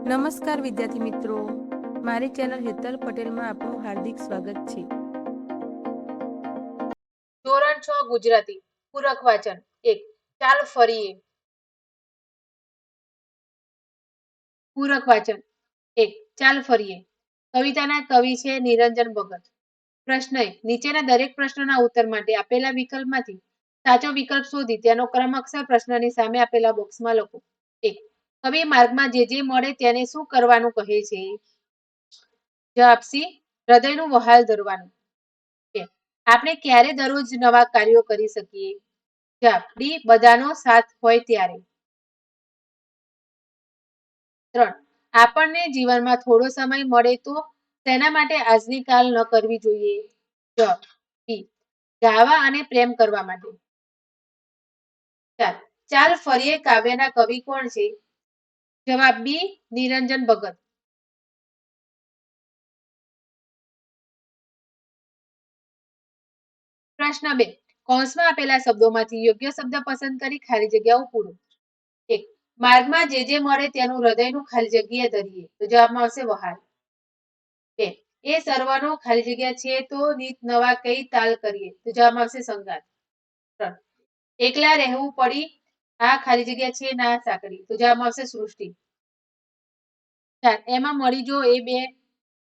નમસ્કાર વિદ્યાર્થી મિત્રો, મારી ચેનલ હેતલ પટેલમાં આપનું હાર્દિક સ્વાગત છે. ધોરણ 6 ગુજરાતી પૂરક વાચન 1 ચાલ ફરીએ. પૂરક વાચન 1 ચાલ ફરીએ. કવિતાના કવિ છે નિરંજન ભગત. પ્રશ્ન 1 નીચેના દરેક પ્રશ્નના ઉત્તર માટે આપેલા વિકલ્પમાંથી સાચો વિકલ્પ શોધી તેનો ક્રમ અક્ષર પ્રશ્નની સામે આપેલા બોક્સમાં લખો. 1 કવિ માર્ગમાં જે મળે તેને શું કરવાનું કહે છે? જવાબ સી હૃદયનું વહાલ ધરવાનું. આપણે ક્યારે દરરોજ નવા કાર્યો કરી શકીએ? જવાબ ડી બધાનો સાથ હોય ત્યારે. 3 આપણને જીવનમાં થોડો સમય મળે તો તેના માટે આજની કાલ ન કરવી જોઈએ. જવાબ બી ગાવા અને પ્રેમ કરવા માટે. 4 ચાલ ફરીએ કાવ્યના કવિ કોણ છે? જવાબ બી નિરંજન ભગત. પ્રશ્ન 2 કૌંસમાં આપેલા શબ્દોમાંથી યોગ્ય શબ્દ પસંદ કરી ખાલી જગ્યાઓ પૂરો. 1 માર્ગમાં જે મળે તેનું હૃદયનું ખાલી જગ્યા ધરીએ તો જવાબમાં આવશે વહાલ. 2 એ સર્વનો ખાલી જગ્યા છે તો નીત નવા કઈ તાલ કરીએ તો જવાબમાં આવશે સંગાત. 3 એકલા રહેવું પડી આ ખાલી જગ્યા છે ના સાંકળી તો જવાબમાં આવશે સૃષ્ટિ. 4 એમાં મળી જો એ બે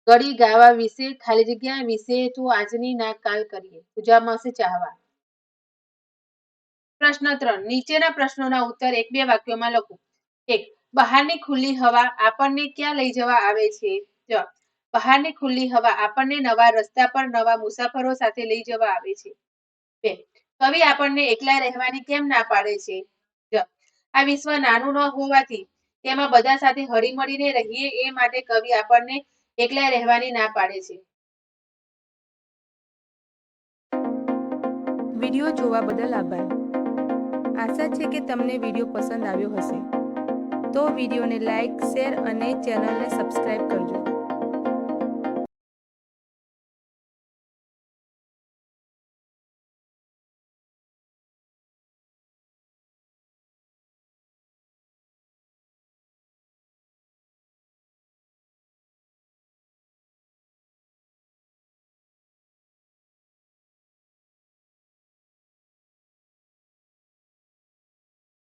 ગળી ગાવા વિશે ખાલી જગ્યા વિશે તો આજની ના કાલ કરીએ તો જવાબમાં આવશે ચાહવા. પ્રશ્ન 3 નીચેના પ્રશ્નોના ઉત્તર 1-2 વાક્યોમાં લખો. 1 બહારની ખુલ્લી હવા આપણને ક્યાં લઈ જવા આવે છે? જવાબ બહારની ખુલ્લી હવા આપણને નવા રસ્તા પર નવા મુસાફરો સાથે લઈ જવા આવે છે. 2 કવિ આપણને એકલા રહેવાની કેમ ના પાડે છે? જવાબ આ વિશ્વ નાનું ન હોવાથી તેમાં બધા સાથે હળીમળીને રહીએ એ માટે કવિ આપણને એકલા રહેવાની ના પાડે છે. વિડીયો જોવા બદલ આભાર. આશા છે કે તમને વિડીયો પસંદ આવ્યો હશે. તો વિડીયોને લાઈક, શેર અને ચેનલને સબસ્ક્રાઇબ કરજો.